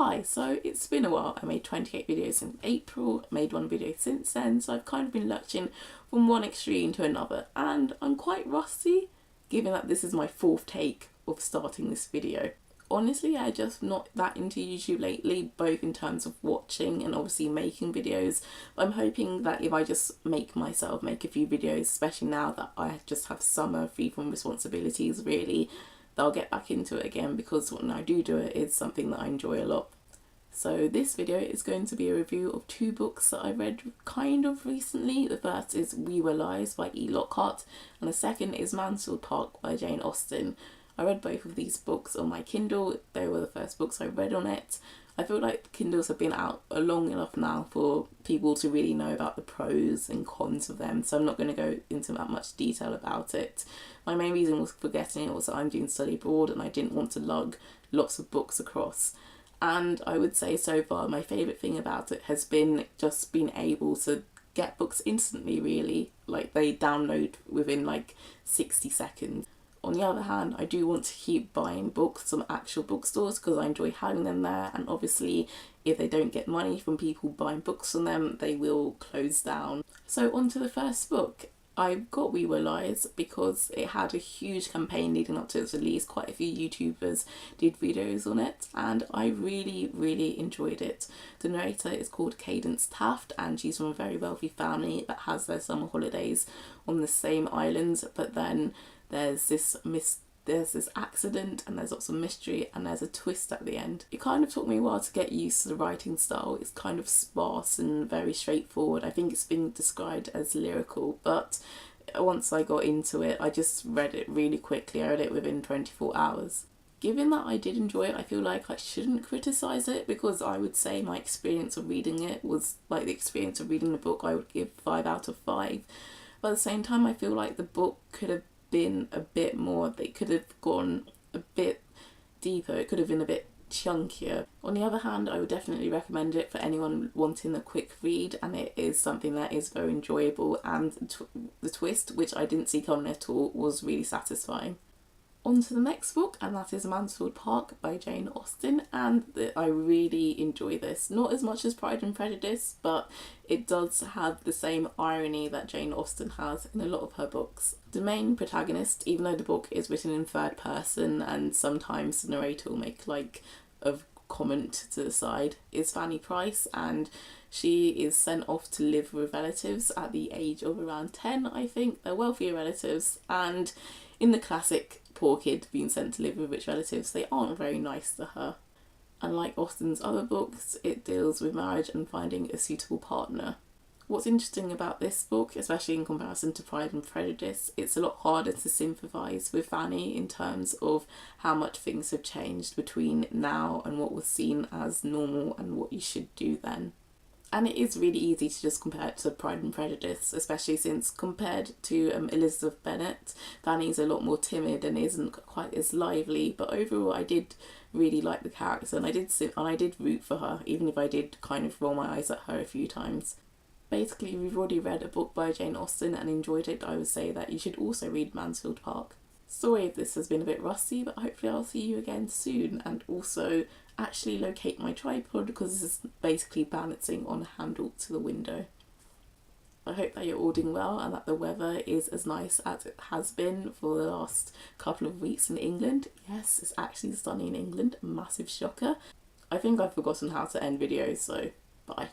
Hi, so it's been a while. I made 28 videos in April, made one video since then, so I've kind of been lurching from one extreme to another, and I'm quite rusty given that this is my fourth take of starting this video. Honestly, I'm just not that into YouTube lately, both in terms of watching and obviously making videos. But I'm hoping that if I just make a few videos, especially now that I just have summer free from responsibilities really, that I'll get back into it again, because when I do it, it's something that I enjoy a lot. So this video is going to be a review of two books that I read kind of recently. The first is We Were Lies by Lockhart, and the second is Mansfield by Jane Austen. I read both of these books on my Kindle. They were the first books I read on it. I feel like Kindles have been out long enough now for people to really know about the pros and cons of them, so I'm not going to go into that much detail about it. My main reason for getting it was that I'm doing study abroad and I didn't want to lug lots of books across. And I would say so far my favourite thing about it has been just being able to get books instantly, really. Like, they download within like 60 seconds. On the other hand, I do want to keep buying books from actual bookstores because I enjoy having them there, and obviously if they don't get money from people buying books from them, they will close down. So on to the first book. I got We Were Lies because it had a huge campaign leading up to its release. Quite a few YouTubers did videos on it and I really enjoyed it. The narrator is called Cadence Taft and she's from a very wealthy family that has their summer holidays on the same island, but then there's this accident and there's lots of mystery and there's a twist at the end. It kind of took me a while to get used to the writing style. It's kind of sparse and very straightforward. I think it's been described as lyrical, but once I got into it, I just read it really quickly. I read it within 24 hours. Given that I did enjoy it, I feel like I shouldn't criticise it, because I would say my experience of reading it was like the experience of reading the book. I would give 5 out of 5. But at the same time, I feel like the book could have been a bit more, they could have gone a bit deeper, it could have been a bit chunkier. On the other hand, I would definitely recommend it for anyone wanting a quick read, and it is something that is very enjoyable, and the twist, which I didn't see coming at all, was really satisfying. On to the next book, and that is Mansfield by Jane Austen, and I really enjoy this. Not as much as Pride and Prejudice, but it does have the same irony that Jane Austen has in a lot of her books. The main protagonist, even though the book is written in third person and sometimes the narrator will make like a comment to the side, is Fanny Price, and she is sent off to live with relatives at the age of around 10, I think. They're wealthier relatives, and in the classic poor kid being sent to live with rich relatives, they aren't very nice to her. Unlike Austen's other books, it deals with marriage and finding a suitable partner. What's interesting about this book, especially in comparison to Pride and Prejudice, it's a lot harder to sympathise with Fanny in terms of how much things have changed between now and what was seen as normal and what you should do then. And it is really easy to just compare it to Pride and Prejudice, especially since compared to Elizabeth Bennet, Fanny's a lot more timid and isn't quite as lively. But overall, I did really like the character, and I did root for her, even if I did kind of roll my eyes at her a few times. Basically, we've already read a book by Jane Austen and enjoyed it. I would say that you should also read Mansfield Park. Sorry if this has been a bit rusty, but hopefully I'll see you again soon, and also actually locate my tripod because this is basically balancing on a handle to the window. I hope that you're all doing well and that the weather is as nice as it has been for the last couple of weeks in England. Yes, it's actually sunny in England, massive shocker. I think I've forgotten how to end videos, so bye.